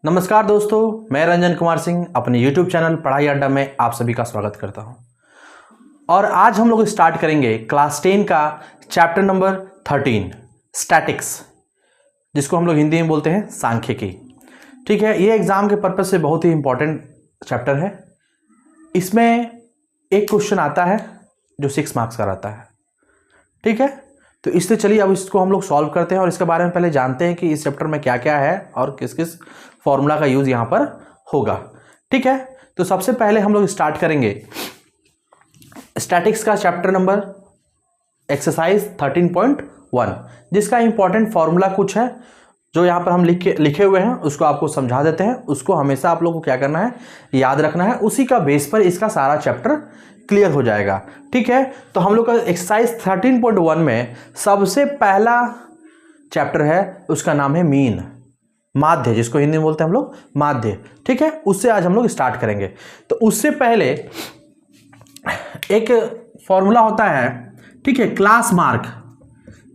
नमस्कार दोस्तों, मैं रंजन कुमार सिंह अपने YouTube चैनल पढ़ाई अड्डा में आप सभी का स्वागत करता हूं। और आज हम लोग स्टार्ट करेंगे क्लास 10 का चैप्टर नंबर 13 स्टैटिक्स, जिसको हम लोग हिंदी में बोलते हैं सांख्यिकी। ठीक है, ये एग्जाम के पर्पज से बहुत ही इंपॉर्टेंट चैप्टर है। इसमें एक क्वेश्चन आता है जो 6 मार्क्स का रहता है। ठीक है, तो इसलिए चलिए अब इसको हम लोग सॉल्व करते हैं और इसके बारे में पहले जानते हैं कि इस चैप्टर में क्या क्या है और किस किस फॉर्मूला का यूज यहां पर होगा। ठीक है, तो सबसे पहले हम लोग स्टार्ट करेंगे स्टैटिक्स का चैप्टर नंबर एक्सरसाइज 13.1, जिसका इंपॉर्टेंट फॉर्मूला कुछ है जो यहां पर हम लिखे हुए हैं, उसको आपको समझा देते हैं। उसको हमेशा आप लोग को क्या करना है, याद रखना है। उसी का बेस पर इसका सारा चैप्टर क्लियर हो जाएगा। ठीक है, तो हम लोग का एक्सरसाइज 13.1 में सबसे पहला चैप्टर है, उसका नाम है मीन, माध्य, जिसको हिंदी में बोलते हैं हम लोग माध्य। ठीक है, उससे आज हम लोग स्टार्ट करेंगे। तो उससे पहले एक फॉर्मूला होता है, ठीक है, क्लास मार्क,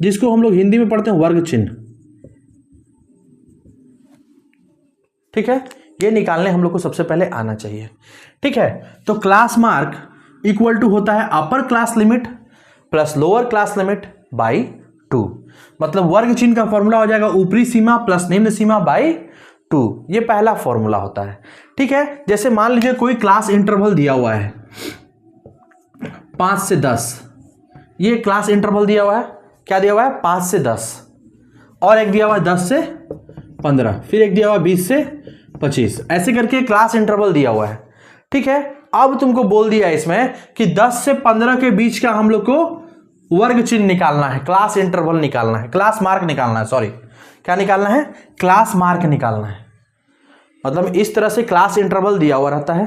जिसको हम लोग हिंदी में पढ़ते हैं वर्ग चिन्ह। ठीक है, ये निकालने हम लोग को सबसे पहले आना चाहिए। ठीक है, तो क्लास मार्क इक्वल टू होता है upper class limit plus lower class limit by 2। मतलब वर्ग चिन्ह का फॉर्मूला हो जाएगा ऊपरी सीमा प्लस निम्न सीमा बाई 2। ये पहला फॉर्मूला होता है। ठीक है, जैसे मान लीजिए कोई क्लास इंटरवल दिया हुआ है 5 से 10, ये क्लास इंटरवल दिया हुआ है। क्या दिया हुआ है? 5 से 10, और एक दिया हुआ है 10 से 15, फिर एक दिया हुआ है 20 से 25, ऐसे करके क्लास इंटरवल दिया हुआ है। ठीक है, अब तुमको बोल दिया इसमें कि 10 से 15 के बीच का हम लोग को वर्ग चिन्ह निकालना है, क्लास इंटरवल निकालना है, क्लास मार्क निकालना है। सॉरी, क्या निकालना है? क्लास मार्क निकालना है। मतलब इस तरह से क्लास इंटरवल दिया हुआ रहता है।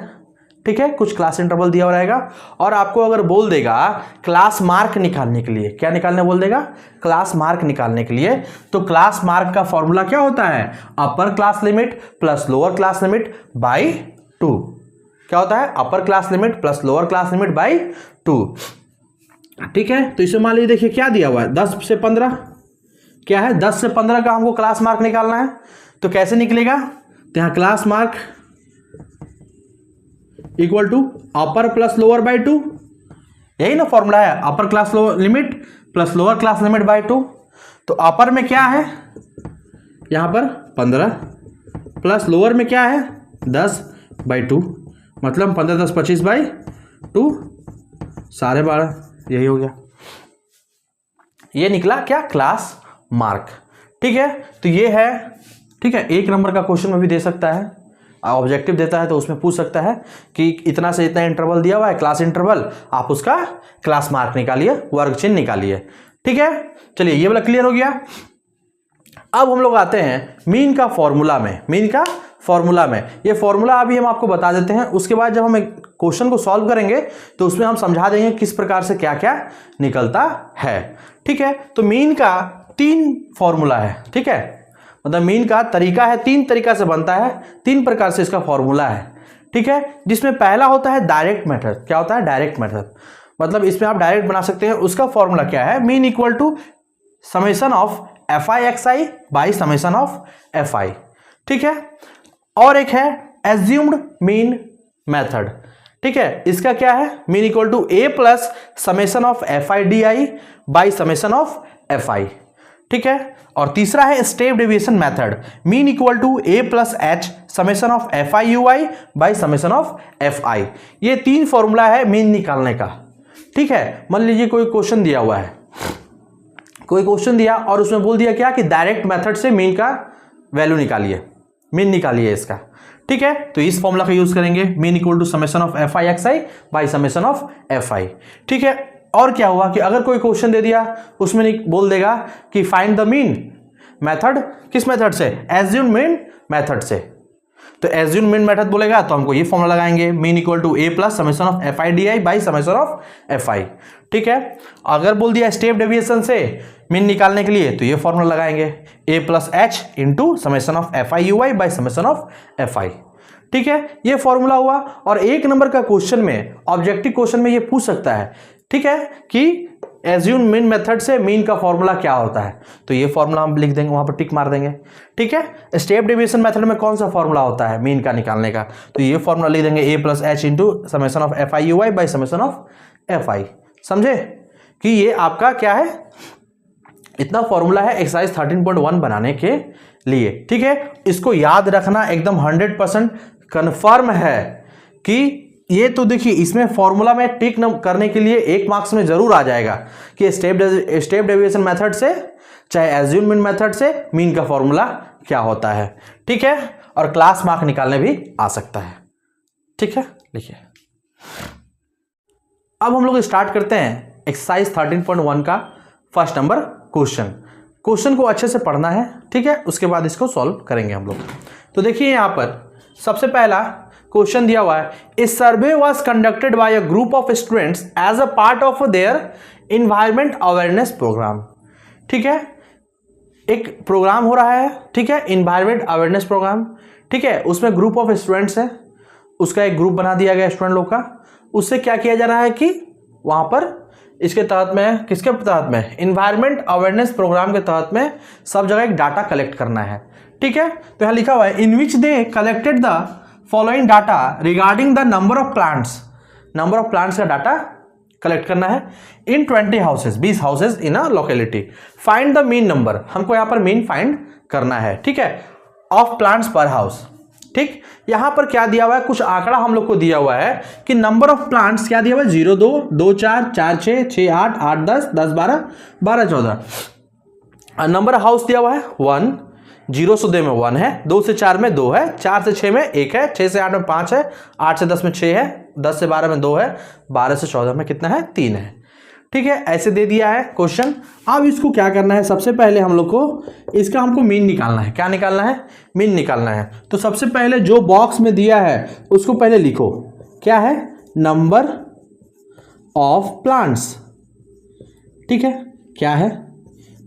ठीक है, कुछ क्लास इंटरवल दिया हुआ रहेगा और आपको अगर बोल देगा क्लास मार्क निकालने के लिए, क्या निकालने बोल देगा? क्लास मार्क निकालने के लिए। तो क्लास मार्क का फॉर्मूला क्या होता है? Upper class limit plus lower class limit by 2। क्या होता है? Upper class limit plus lower class limit by 2। ठीक है, तो इसे मान लीजिए, देखिए क्या दिया हुआ है 10 से 15। क्या है? 10 से 15 का हमको क्लास मार्क निकालना है। तो कैसे निकलेगा? तो यहां class mark equal to upper plus lower by 2, यही ना फॉर्मूला है, upper class limit plus lower class limit by 2। तो अपर में क्या है यहां पर 15 प्लस लोअर में क्या है 10 बाई 2, मतलब 15 10 25 बाई 2 12.5, यही हो गया। ये निकला क्या? Class mark. ठीक है, तो ये है। ठीक है, 1 नंबर का क्वेश्चन में भी दे सकता है, ऑब्जेक्टिव देता है तो उसमें पूछ सकता है कि इतना से इतना इंटरवल दिया हुआ है, क्लास इंटरवल, आप उसका क्लास मार्क निकालिए, वर्ग चिन्ह निकालिए। ठीक है, चलिए ये वाला क्लियर हो गया। अब हम लोग आते हैं मीन का फॉर्मूला में। मीन का फॉर्मूला में ये फॉर्मूला अभी हम आपको बता देते हैं। उसके बाद जब हम क्वेश्चन को सॉल्व करेंगे तो उसमें हम समझा देंगे किस प्रकार से क्या क्या निकलता है। ठीक है, तो मीन का 3 फॉर्मूला है। ठीक है, मतलब मीन का तरीका है, 3 तरीका से बनता है, 3 प्रकार से इसका फॉर्मूला है। ठीक है, जिसमें पहला होता है डायरेक्ट मेथड। क्या होता है? डायरेक्ट मेथड, मतलब इसमें आप डायरेक्ट बना सकते हैं। उसका फॉर्मूला क्या है? Mean equal to summation of fi(xi) by summation of fi। ठीक है, और एक है एज्यूम्ड मीन मेथड। ठीक है, इसका क्या है? Mean equal to a plus summation of fi(di) by summation of fi। ठीक है, और तीसरा है step deviation method. Mean equal to a plus h summation of fi(ui) by summation of fi। ये 3 फॉर्मूला है मीन निकालने का। ठीक है, मान लीजिए कोई क्वेश्चन दिया हुआ है, कोई क्वेश्चन दिया और उसमें बोल दिया क्या कि डायरेक्ट मेथड से मीन का वैल्यू निकालिए, मीन निकालिए इसका। ठीक है, तो इस फॉर्मूला का यूज करेंगे, mean equal to summation of fi(xi) by summation of fi। ठीक है, और क्या हुआ कि अगर कोई क्वेश्चन दे दिया उसमें बोल देगा कि फाइंड द मीन मेथड, किस मेथड से? एज्यूम्ड मीन मेथड से। तो एज्यूम्ड मीन मेथड बोलेगा तो हमको ये फॉर्मूला लगाएंगे, mean equal to a plus summation of fi(di) by summation of fi। ठीक है, अगर बोल दिया स्टेप डेविएशन से मीन निकालने के लिए तो ये फॉर्मूला लगाएंगे, a plus h into summation of fi(ui) by summation of fi। ठीक है, ये फॉर्मूला हुआ। और 1 नंबर का क्वेश्चन में, ऑब्जेक्टिव क्वेश्चन में ये पूछ सकता है, ठीक है, कि एज्यूम मीन मेथड से मीन का फॉर्मूला क्या होता है, तो ये फॉर्मूला हम लिख देंगे, वहां पर टिक मार देंगे। ठीक है, स्टेप डेविएशन मेथड में कौन सा फॉर्मूला होता है मीन का निकालने का, तो ये फॉर्मूला लिख देंगे a plus H into summation of F I U Y by summation of F I. समझे कि ये आपका क्या है, इतना फॉर्मूला है एक्सरसाइज 13.1 बनाने के लिए। ठीक है, इसको याद रखना एकदम 100% कन्फर्म है कि ये तो देखिए इसमें फॉर्मूला में टिक करने के लिए 1 मार्क्स में जरूर आ जाएगा कि स्टेप डेविएशन मेथड से चाहे एज्यूम मीन मेथड से मीन का फॉर्मूला क्या होता है। ठीक है, और क्लास मार्क निकालने भी आ सकता है। ठीक है, लिखिए अब हम लोग स्टार्ट करते हैं एक्सरसाइज 13.1 का फर्स्ट नंबर क्वेश्चन को अच्छे से पढ़ना है। ठीक है, उसके बाद इसको सॉल्व करेंगे हम लोग। तो देखिए यहां पर सबसे पहला क्वेश्चन दिया हुआ है, a survey was conducted by a group of students as a part of their environment awareness programme. ठीक है, एक प्रोग्राम हो रहा है, ठीक है, एनवायरमेंट अवेयरनेस प्रोग्राम। ठीक है, उसमें ग्रुप ऑफ स्टूडेंट्स है, उसका एक ग्रुप बना दिया गया स्टूडेंट लोग का। उससे क्या किया जा रहा है कि वहां पर इसके तहत में, किसके तहत में, एनवायरमेंट अवेयरनेस प्रोग्राम के तहत में सब जगह एक डाटा कलेक्ट करना है। ठीक है, तो यहां लिखा हुआ है in which they collected the following data regarding the number of plants का डाटा कलेक्ट करना है in 20 houses, 20 houses in a locality. Find the mean number, हमको यहां पर मीन फाइंड करना है। ठीक है, ऑफ प्लांट्स पर हाउस। ठीक, यहां पर क्या दिया हुआ है, कुछ आंकड़ा हम लोग को दिया हुआ है कि नंबर ऑफ प्लांट्स क्या दिया हुआ है, 0 2 2 4 4 6 6 8 8 10 10 12 12 14। नंबर ऑफ हाउस दिया हुआ है 1, 0 से 2 में 1 है, 2 से 4 में 2 है, 4 से 6 में 1 है, 6 से 8 में 5 है, 8 से 10 में 6 है, 10 से 12 में 2 है, 12 से 14 में कितना है, 3 है। ठीक है, ऐसे दे दिया है क्वेश्चन। अब इसको क्या करना है, सबसे पहले हम लोग को इसका हमको मीन निकालना है। क्या निकालना है, मीन निकालना है। तो सबसे पहले जो बॉक्स में दिया है उसको पहले लिखो, क्या है, नंबर ऑफ प्लांट्स। ठीक है, क्या है,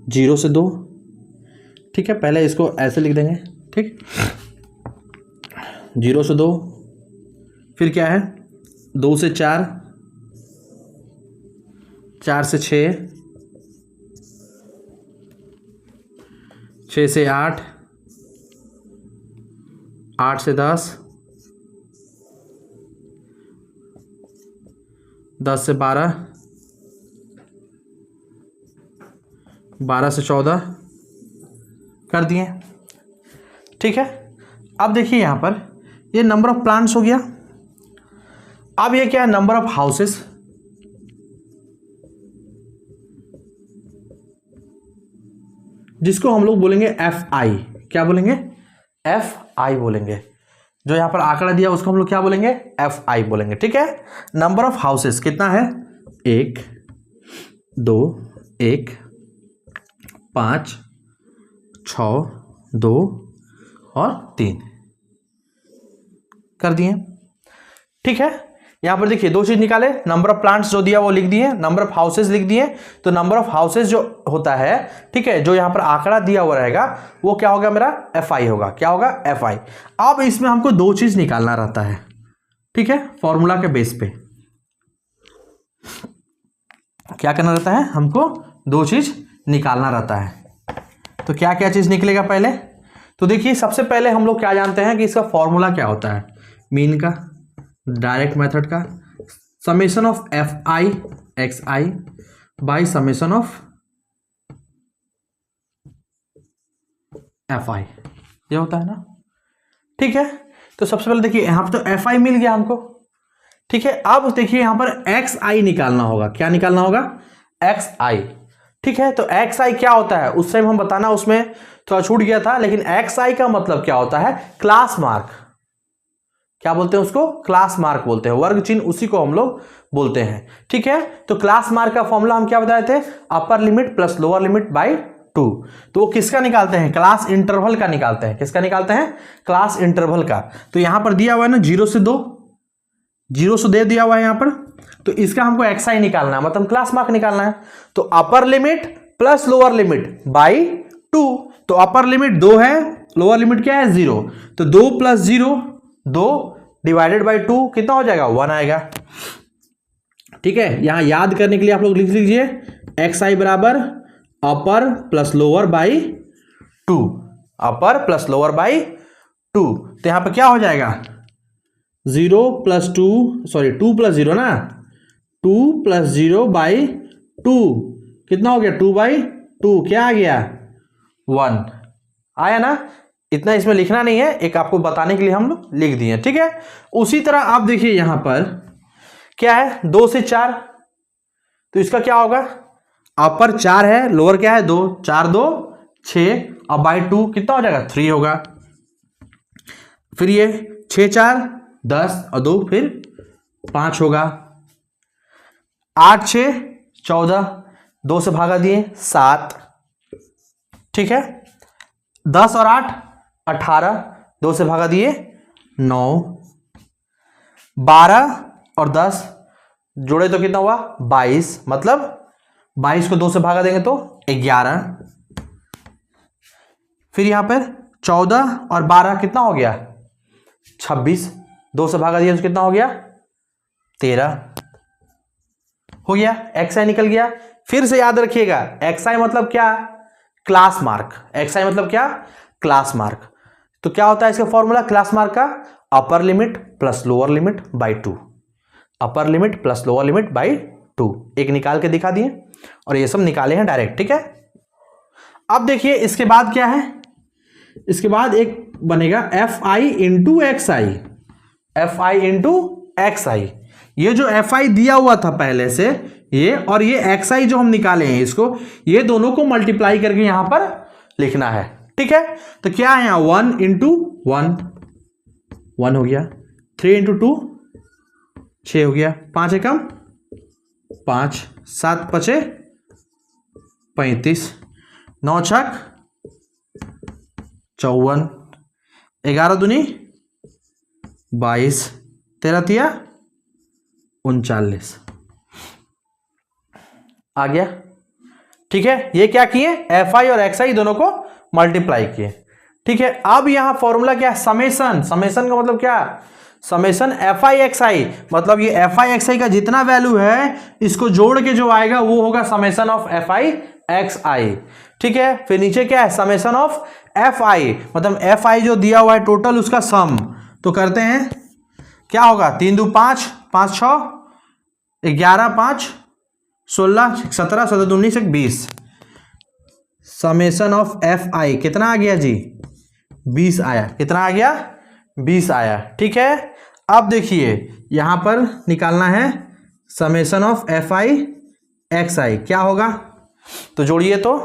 0 से 2। ठीक है, पहले इसको ऐसे लिख देंगे। ठीक, 0 से 2, फिर क्या है, 2 से 4, 4 से 6, 6 से 8, 8 से 10, 10 से 12, 12 से 14 कर दिए। ठीक है, अब देखिए यहां पर ये नंबर ऑफ प्लांट्स हो गया। अब ये क्या है, नंबर ऑफ हाउसेस। जिसको हम लोग बोलेंगे एफ आई। क्या बोलेंगे, एफ आई बोलेंगे। जो यहां पर आंकड़ा दिया उसको हम लोग क्या बोलेंगे, एफ आई बोलेंगे। ठीक है, नंबर ऑफ हाउसेस कितना है, 1 2 1 5 6 2 और 3 कर दिए। ठीक है, यहां पर देखिए 2 चीज निकाले, नंबर ऑफ प्लांट्स जो दिया वो लिख दिए, नंबर ऑफ हाउसेस लिख दिए। तो नंबर ऑफ हाउसेस जो होता है, ठीक है, जो यहां पर आंकड़ा दिया हुआ रहेगा वो क्या होगा, मेरा एफ आई होगा। क्या होगा, एफ आई। अब इसमें हमको 2 चीज निकालना रहता है। ठीक है, फॉर्मूला के बेस पे क्या करना रहता है, हमको 2 चीज निकालना रहता है। तो क्या क्या चीज निकलेगा पहले, तो देखिए सबसे पहले हम लोग क्या जानते हैं कि इसका फॉर्मूला क्या होता है, मीन का, डायरेक्ट मेथड का, summation of F I X I by summation of F आई, ये होता है ना। ठीक है, तो सबसे पहले देखिए यहां पर तो एफ आई मिल गया हमको। ठीक है, अब देखिए यहां पर एक्स आई निकालना होगा। क्या निकालना होगा, एक्स आई। ठीक है, तो एक्स आई क्या होता है, उस टाइम हम बताना, उसमें थोड़ा छूट गया था, लेकिन एक्स आई का मतलब क्या होता है, क्लास मार्क। क्या बोलते हैं उसको, क्लास मार्क बोलते हैं, वर्ग चिन्ह उसी को हम लोग बोलते हैं। ठीक है, तो क्लास मार्क का फॉर्मूला हम क्या बताए थे, अपर limit plus lower limit by 2। तो वो किसका निकालते हैं, क्लास इंटरवल का निकालते हैं। किसका निकालते हैं, क्लास इंटरवल का। तो यहां पर दिया हुआ है ना 0 से 2, 0 से 2 दिया हुआ है यहां पर, तो इसका हमको एक्स आई निकालना है, मतलब क्लास मार्क निकालना है। तो अपर limit plus lower limit by 2। तो अपर लिमिट 2 है, लोअर लिमिट क्या है, 0। तो 2 प्लस 0 2 डिवाइडेड बाई 2 कितना हो जाएगा, 1 आएगा। ठीक है, यहां याद करने के लिए आप लोग लिख लीजिए एक्स आई बराबर अपर plus lower by 2, upper plus lower by 2। तो यहां पर क्या हो जाएगा 0 + 2 सॉरी 2 + 0 ना, 2 + 0 बाई 2 कितना हो गया 2/2, क्या आ गया 1 आया ना। इतना इसमें लिखना नहीं है, एक आपको बताने के लिए हम लोग लिख दिए, ठीक है। उसी तरह आप देखिए यहां पर क्या है 2 से 4, तो इसका क्या होगा अपर 4 है, लोअर क्या है 2, 4 2 6 और बाई 2 कितना हो जाएगा 3 होगा। फिर ये 6 4 10 और 2 फिर 5 होगा। 8 6 14, 2 से भागा दिए 7, ठीक है। 10 और 8 18, 2 से भागा दिए 9। 12 और 10 जोड़े तो कितना हुआ 22, मतलब 22 को 2 से भागा देंगे तो 11। फिर यहां पर 14 और 12 कितना हो गया 26, 2 से भागा दिया तो कितना हो गया 13 हो गया। एक्स आई निकल गया। फिर से याद रखिएगा एक्स आई मतलब क्या क्लास मार्क, एक्स आई मतलब क्या क्लास मार्क। तो क्या होता है इसका फॉर्मूला क्लास मार्क का अपर limit plus lower limit by 2, upper limit plus lower limit by 2। एक निकाल के दिखा दिए और ये सब निकाले हैं डायरेक्ट, ठीक है। अब देखिए इसके बाद क्या है, इसके बाद एक बनेगा F I into X I, F I into X I. ये जो एफ आई दिया हुआ था पहले से ये, और ये एक्स आई जो हम निकाले हैं इसको, ये दोनों को मल्टीप्लाई करके यहां पर लिखना है, ठीक है। तो क्या है यहां 1 इंटू 1 हो गया, 3 इंटू 2 6 हो गया, 5 एकम 5, 7 पचे 35, 9 छक 54, 11 दूनी 22, 13 तिया 39 आ गया, ठीक है। ये क्या किए एफ आई और एक्स आई दोनों को मल्टीप्लाई किए, ठीक है। अब यहां फॉर्मूला क्या है समेसन, समेसन का मतलब क्या summation F I X I, मतलब ये एफ आई एक्स आई का जितना वैल्यू है इसको जोड़ के जो आएगा वो होगा summation of F I X I, ठीक है। फिर नीचे क्या है समेसन ऑफ एफ आई, मतलब एफ आई जो दिया हुआ है टोटल उसका सम। तो करते हैं क्या होगा 3 2 5 5 6 11 5 16 17 17 19 20, समेसन ऑफ एफ आई कितना आ गया जी 20 आया, कितना आ गया 20 आया, ठीक है। अब देखिए यहां पर निकालना है summation of F I X I, क्या होगा तो जोड़िए तो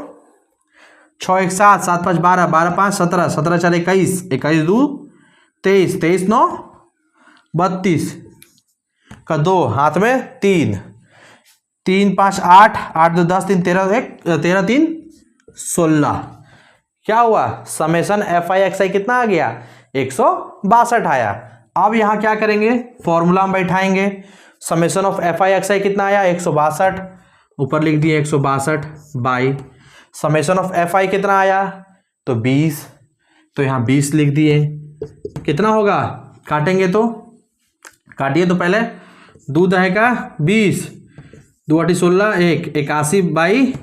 6 1 7 7 5 12 12 5 17 17 4 21 21 2 23 23 9 32 का 2 हाथ में 3 3 5 8 8 2 10 3 13 1 13 3 16, क्या हुआ summation F I X I कितना आ गया 162 आया। अब यहां क्या करेंगे फॉर्मूला में बैठाएंगे, summation of F I X I कितना आया 162, ऊपर लिख दिए 162 by summation of F I कितना आया तो 20, तो यहां 20 लिख दिए। कितना होगा काटेंगे तो काटिए तो पहले 2 दहे का 20 2 8 16 1 81 बाई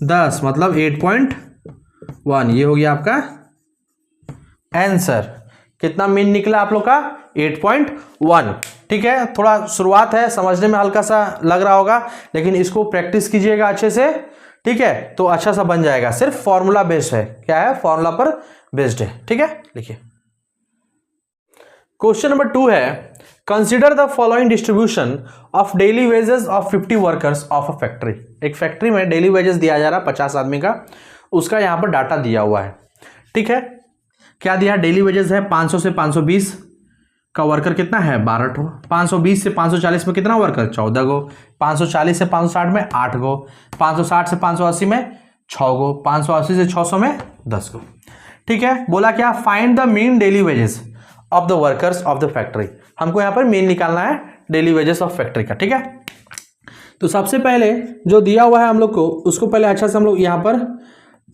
10 मतलब 8.1, ये हो गया आपका आंसर। कितना मीन निकला आप लोग का 8.1, ठीक है। थोड़ा शुरुआत है समझने में हल्का सा लग रहा होगा, लेकिन इसको प्रैक्टिस कीजिएगा अच्छे से, ठीक है, तो अच्छा सा बन जाएगा। सिर्फ फॉर्मूला बेस्ड है, क्या है फॉर्मूला पर बेस्ड है, ठीक है। लिखिए क्वेश्चन नंबर 2 है consider the following distribution of daily wages of 50 workers of a factory. एक फैक्ट्री में डेली वेजेस दिया जा रहा है 50 आदमी का, उसका यहां पर डाटा दिया हुआ है, ठीक है। क्या दिया डेली वेजेस है 500 से 520 का वर्कर कितना है 12 ठो, 520 से 540 में कितना वर्कर 14 गो, 540 से 560 में 8 गो, 560 से 580 में 6 गो, 580 से 600 में 10 गो, ठीक है। बोला क्या find the mean daily wages of the workers of the factory, हमको यहां पर मीन निकालना है डेली वेजेस ऑफ फैक्ट्री का, ठीक है। तो सबसे पहले जो दिया हुआ है हम लोग को उसको पहले अच्छा से हम लोग यहां पर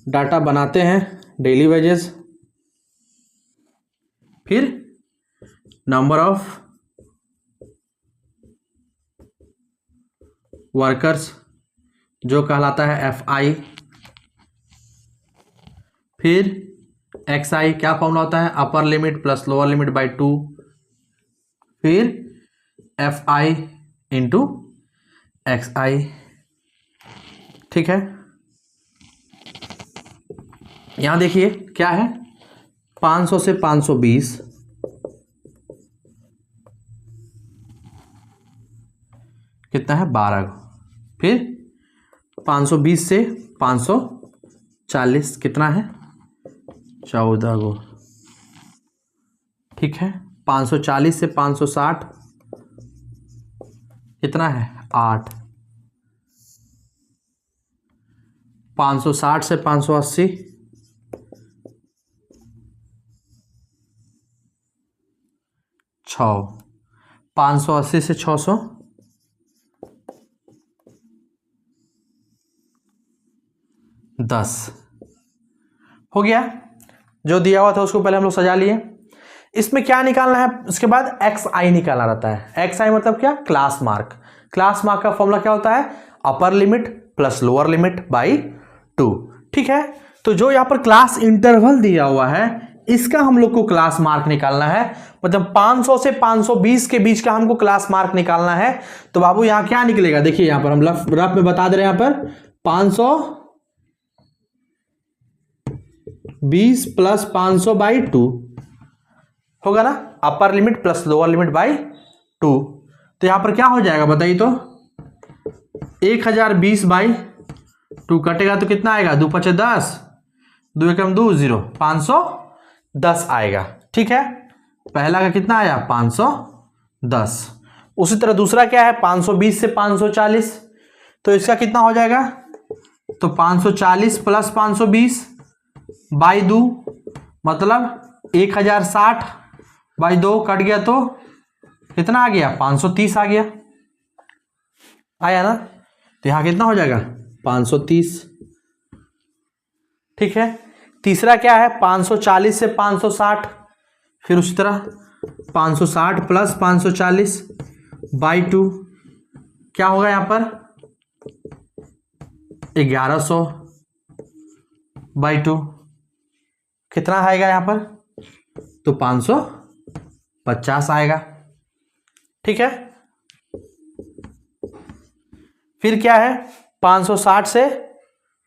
डाटा बनाते हैं डेली वेजेस, फिर नंबर ऑफ वर्कर्स जो कहलाता है एफ आई, फिर एक्स आई क्या फॉर्मूला होता है, upper limit plus lower limit by 2, फिर F I into X I. ठीक है, यहां देखिए क्या है, 500 से 520 कितना है 12, फिर 520 से 540 कितना है 14 गो। ठीक है, 540 से 560 कितना है 8, 560 से 580 6, 580 से 600 10 हो गया। जो दिया हुआ था उसको पहले हम लोग सजा लिए। इसमें क्या निकालना है, उसके बाद एक्स आई निकालना रहता है। एक्स आई मतलब क्या, क्लास मार्क। क्लास मार्क का फॉर्मूला क्या होता है, upper limit plus lower limit by 2। ठीक है, तो जो यहाँ पर क्लास इंटरवल दिया हुआ है इसका हम लोग को क्लास मार्क निकालना है, मतलब 500 से 520 के बीच का हमको क्लास मार्क निकालना है। तो बाबू यहाँ क्या निकलेगा, देखिए यहाँ पर हम रफ में बता दे रहे हैं, यहाँ पर 520 प्लस 500 बाई 2 होगा ना, अपर limit plus lower limit by 2। तो यहां पर क्या हो जाएगा बताइए तो, 1020 बाई 2 कटेगा तो कितना आएगा, 2 5 10, 2 1 2 0, 510 आएगा। ठीक है, पहला का कितना आया 510। उसी तरह दूसरा क्या है 520 से 540, तो इसका कितना हो जाएगा, तो 540 प्लस 520 बाई 2 मतलब 1060 बाई 2 कट गया तो कितना आ गया 530 आ गया, आया ना। तो यहां कितना हो जाएगा 530। ठीक है, तीसरा क्या है 540 से 560, फिर उसी तरह 560 प्लस 540 बाई 2 क्या होगा यहां पर 1100 बाई 2 कितना आएगा यहां पर, तो 550 आएगा। ठीक है, फिर क्या है 560 से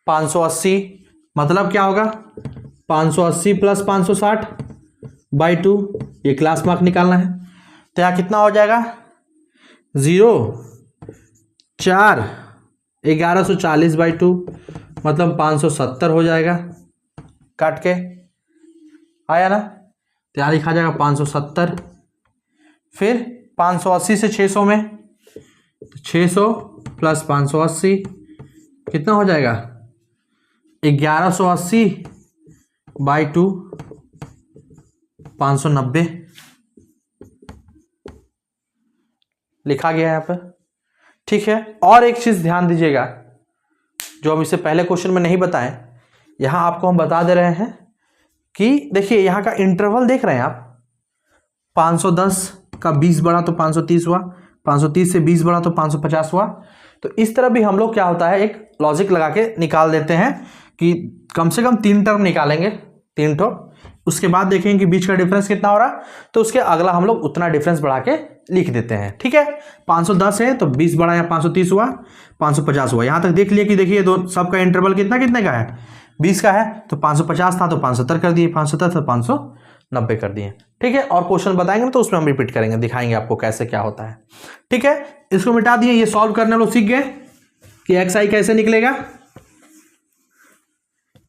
580 मतलब क्या होगा 580 प्लस 560 बाई 2, ये क्लास मार्क निकालना है। तो यहां कितना हो जाएगा 0 4 1140 बाई 2 मतलब 570 हो जाएगा, काट के आया ना। तो यहाँ लिखा जाएगा 570। फिर 580 से 600 में, तो 600 प्लस 580 कितना हो जाएगा 1180 बाई 2 590 लिखा गया है यहाँ पर। ठीक है, और एक चीज ध्यान दीजिएगा जो हम इससे पहले क्वेश्चन में नहीं बताएं, यहां आपको हम बता दे रहे हैं कि देखिए यहां का इंटरवल देख रहे हैं आप, 510 का 20 बढ़ा तो 530 हुआ, 530 से 20 बढ़ा तो 550 हुआ। तो इस तरह भी हम लोग क्या होता है एक लॉजिक लगा के निकाल देते हैं कि कम से कम 3 टर्म निकालेंगे, 3 ठो, उसके बाद देखेंगे कि बीच का डिफरेंस कितना हो रहा, तो उसके अगला हम लोग उतना डिफरेंस बढ़ा के लिख देते हैं। ठीक है, 510 है तो 20 बढ़ाया 530 हुआ, 550 हुआ। यहां तक देख लिया कि देखिए दो सबका इंटरवल कितना कितने का है 20 का है, तो 550 था तो 570 कर दिए, 570 तो 590 कर दिए। ठीक है, और क्वेश्चन बताएंगे तो उसमें हम रिपीट करेंगे, दिखाएंगे आपको कैसे क्या होता है। ठीक है, इसको मिटा दिए, ये सॉल्व करने लोग सीख गए कि एक्स आई कैसे निकलेगा।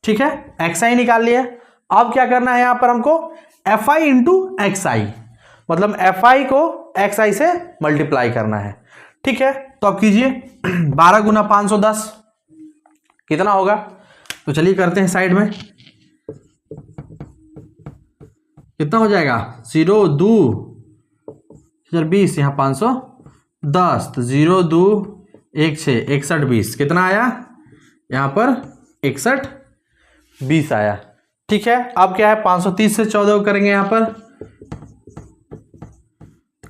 ठीक है, एक्स आई निकाल लिया। अब क्या करना है यहां पर हमको F I into X I, मतलब एफ आई को एक्स आई से मल्टीप्लाई करना है। ठीक है, तो अब कीजिए 12 गुना 510 कितना होगा, तो चलिए करते हैं साइड में, कितना हो जाएगा 0 2 20 यहाँ 510, तो 0 2 1 6 61 20 कितना आया यहाँ पर 61 20 आया। ठीक है, अब क्या है 530 से 14 को करेंगे यहाँ पर,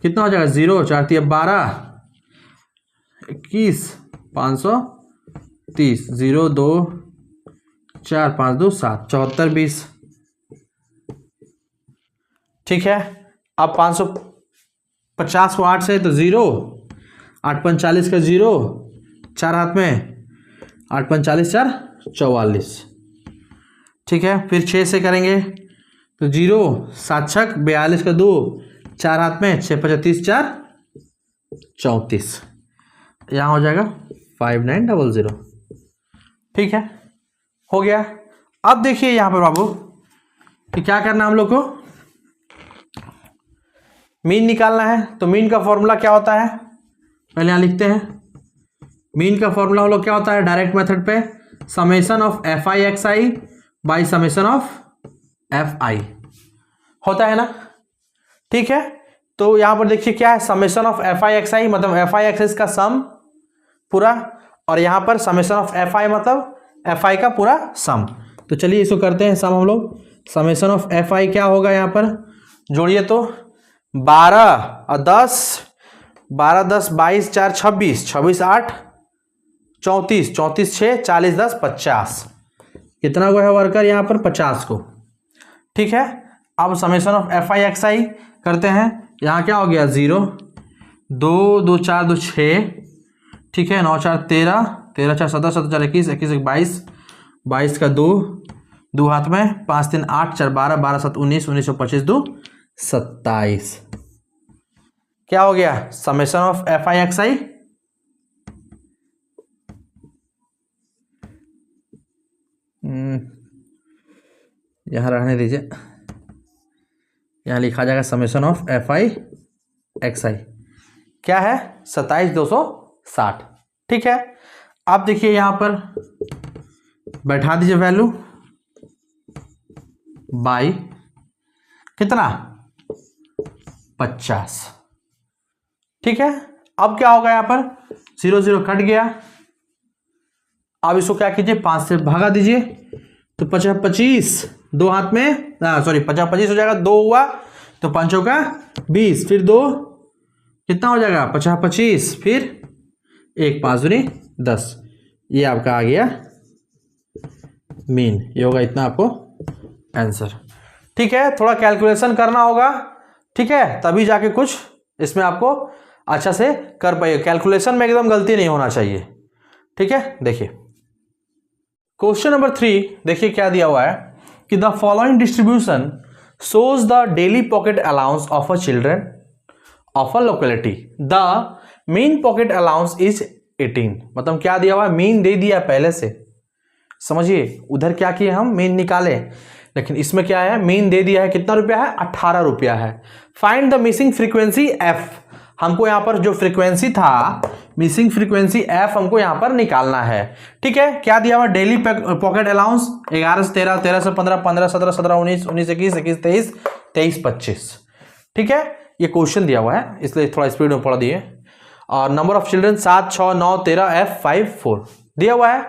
कितना हो जाएगा 0 4 3 12 21 500 30, 0 2 4 5 2 7, 74 20। ठीक है, अब 550 को 8 से तो 0, 8 5 40 का 0, 4 हाथ में, 8 5 40 4 44। ठीक है, फिर 6 से करेंगे तो 0, 7 6 42 का 2, 4 हाथ में, 6 35 4 34। यहाँ हो जाएगा 5900। ठीक है, हो गया। अब देखिए यहाँ पर बाबू कि क्या करना है हम लोग को, मीन निकालना है। तो मीन का फॉर्मूला क्या होता है, पहले यहाँ लिखते हैं। मीन का फॉर्मूला हम लोग क्या होता है डायरेक्ट मेथड पे, summation of F I X I by summation of F आई होता है ना। ठीक है, तो यहाँ पर देखिए क्या है, summation of F I X I मतलब एफ आई एक्स का सम पूरा, और यहाँ पर समेशन ऑफ एफ आई मतलब एफ आई का पूरा सम। तो चलिए इसको करते हैं सम हम लोग। समेशन ऑफ एफ आई क्या होगा, यहाँ पर जोड़िए तो 12 और 10, 12 10 22 4 26, 26 8 34, 34 6 40 10 50। कितना को है वर्कर यहाँ पर 50 को। ठीक है, अब summation of F I X I करते हैं। यहाँ क्या हो गया 0 2 2 4 2 6। ठीक है, 9 4 13, 13 4 17, 17 4 21, 21 22, 22 का 2, 2 हाथ में, 5 3 8 4 12, 12 7 19, 19 25 2 27। क्या हो गया summation of F I X I, यहां रहने दीजिए, यहां लिखा जाएगा summation of F I X I क्या है 27260। ठीक है, आप देखिए यहां पर बैठा दीजिए वैल्यू बाई कितना 50। ठीक है, अब क्या होगा यहाँ पर 0 0 कट गया। अब इसको क्या कीजिए 5 से भगा दीजिए, तो 50 25 दो हाथ में, सॉरी 50 25 हो जाएगा, 2 हुआ तो 5 का 20, फिर 2 कितना हो जाएगा 50 25, फिर 1 5 दूनी 10। ये आपका आ गया मीन, ये होगा इतना आपको आंसर। ठीक है, थोड़ा कैलकुलेशन करना होगा। ठीक है, तभी जाके कुछ इसमें आपको अच्छा से कर पाइए। कैलकुलेशन में एकदम गलती नहीं होना चाहिए। ठीक है, देखिए क्वेश्चन नंबर 3, देखिए क्या दिया हुआ है कि the following distribution shows the daily pocket allowance of a children of a locality. The mean pocket allowance is 18। मतलब क्या दिया हुआ है, मीन दे दिया पहले से, समझिए उधर क्या किए हम मीन निकाले, लेकिन इसमें क्या है मीन दे दिया है, कितना रुपया है 18 रुपया है। Find the missing frequency F, हमको यहाँ पर जो फ्रीक्वेंसी था मिसिंग फ्रीक्वेंसी एफ हमको यहाँ पर निकालना है। ठीक है, क्या दिया हुआ डेली पॉकेट अलाउंस 11 से 13, 13 से 15, 15 17 17 19, 19 21, 21 23, 23 25। ठीक है, ये क्वेश्चन दिया हुआ है इसलिए थोड़ा स्पीड में पढ़ दिए। और नंबर ऑफ चिल्ड्रन 7 6 9 13 एफ 5 4 दिया हुआ है।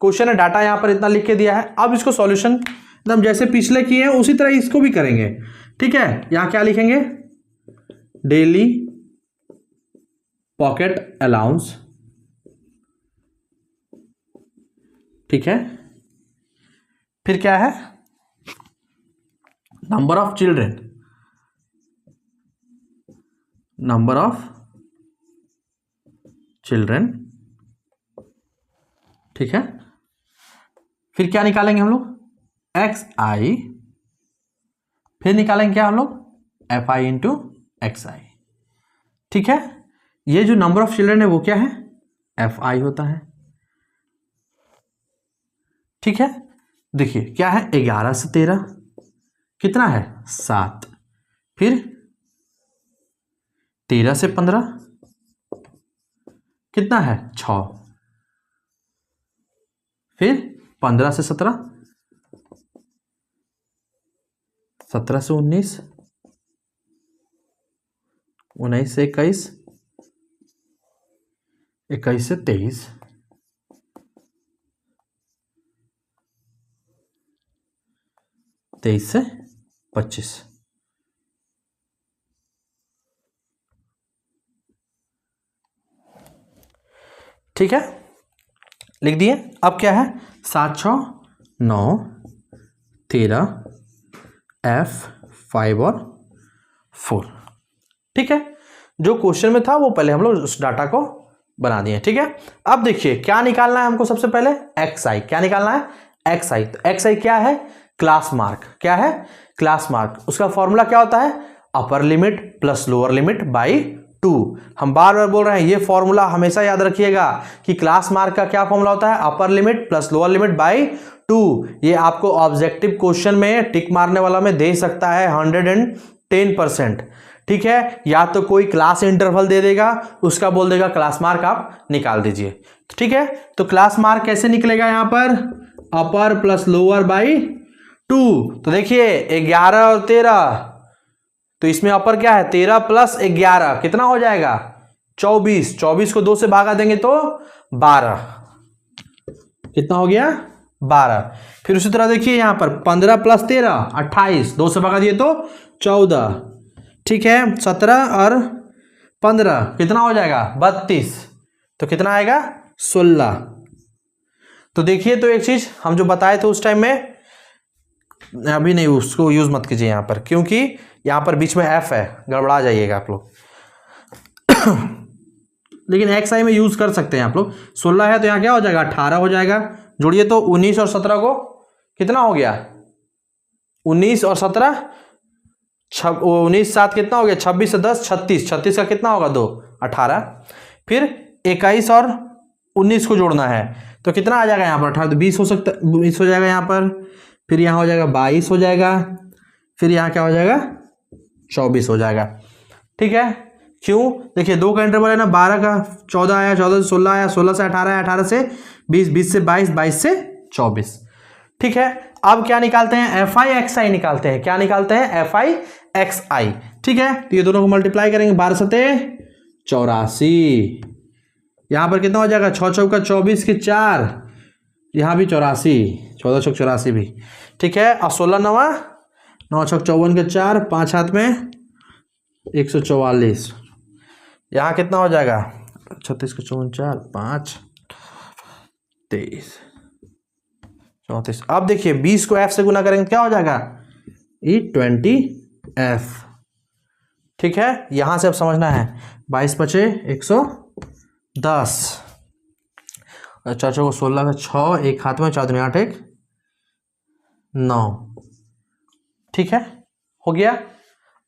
क्वेश्चन है डाटा यहाँ पर इतना लिख के दिया है। अब इसको सॉल्यूशन एकदम जैसे पिछले किए हैं उसी तरह इसको भी करेंगे। ठीक है, यहाँ क्या लिखेंगे डेली पॉकेट अलाउंस। ठीक है, फिर क्या है number of children, number of children. ठीक है, फिर क्या निकालेंगे हम लोग एक्स आई, फिर निकालेंगे क्या हम लोग F I into X I. ठीक है, ये जो नंबर ऑफ चिल्ड्रन है वो क्या है एफ आई होता है। ठीक है, देखिए क्या है 11 से 13 कितना है 7, फिर 13 से 15 कितना है 6, फिर 15 से 17, 17 से 19, 19 से 21, 21 से 23, 23 से 25। ठीक है, लिख दिए। अब क्या है, 7 6 9 13 F 5 और 4। ठीक है, जो क्वेश्चन में था वो पहले हम लोग उस डाटा को बना दिए। ठीक है, अब देखिए क्या निकालना है हमको। सबसे पहले XI, क्या निकालना है, XI। तो XI क्या है, क्लास मार्क। क्या है, क्लास मार्क। उसका फॉर्मूला क्या होता है, upper limit plus lower limit by 2। हम बार बार बोल रहे हैं ये फॉर्मूला हमेशा याद रखिएगा कि क्लास मार्क का क्या फॉर्मूला होता है, upper limit plus lower limit by 2। ये आपको ऑब्जेक्टिव क्वेश्चन में टिक मारने वाला में दे सकता है 110%। ठीक है, या तो कोई क्लास इंटरवल दे देगा, उसका बोल देगा क्लास मार्क आप निकाल दीजिए। ठीक है, तो क्लास मार्क कैसे निकलेगा, यहां पर अपर प्लस लोअर बाई 2। तो देखिए 11 और 13, तो इसमें अपर क्या है, 13 प्लस 11 कितना हो जाएगा, 24। 24 को 2 से भागा देंगे तो 12। कितना हो गया, 12। फिर उसी तरह देखिए यहां पर 15 प्लस 13 28, 2 से भागा दिए तो 14। ठीक है, 17 और 15 कितना हो जाएगा, 32। तो कितना आएगा, 16। तो देखिए, तो एक चीज हम जो बताए थे उस टाइम में, अभी नहीं, उसको यूज मत कीजिए यहां पर, क्योंकि यहां पर बीच में F है, गड़बड़ा जाइएगा आप लोग। लेकिन XI में यूज कर सकते हैं आप लोग। 16 है तो यहां क्या हो जाएगा, 18 हो जाएगा। जोड़िए तो 19 और 17 को कितना हो गया, 19 और 17 19 7 कितना हो गया, 26 से 10 36, 36 का कितना होगा 2 18। फिर 21 और 19 को जोड़ना है तो कितना आ जाएगा यहाँ पर, 18 तो 20 हो सकता, 20 हो जाएगा यहाँ पर। फिर यहाँ हो जाएगा 22 हो जाएगा। फिर यहाँ क्या हो जाएगा, 24 हो जाएगा। ठीक है, क्यों, देखिए 2 का इंटरवल है ना, 12 का 14 आया, 14 से 16 आया, 16 से 18 आया, 18 से 20, 20 से 22, 22 से 24। ठीक है, अब क्या निकालते हैं, FI XI निकालते हैं। क्या निकालते हैं, FI XI। ठीक है, तो ये दोनों को मल्टीप्लाई करेंगे, 12 सते 84। यहां पर कितना हो जाएगा, 6 चौका 24 के 4, यहां भी 84, 14 चौक 84 भी। ठीक है, और 16 9 9 छक 54 के 4, 5 हाथ में 144। यहाँ कितना हो जाएगा, 36 के 54 4 5 23 34। अब देखिए 20 को F से गुना करेंगे क्या हो जाएगा, 20F। ठीक है, यहां से अब समझना है, 22 बचे 110, 4 को 16 का 6, एक हाथ में 4 दूनी 8 1 9। ठीक है, हो गया।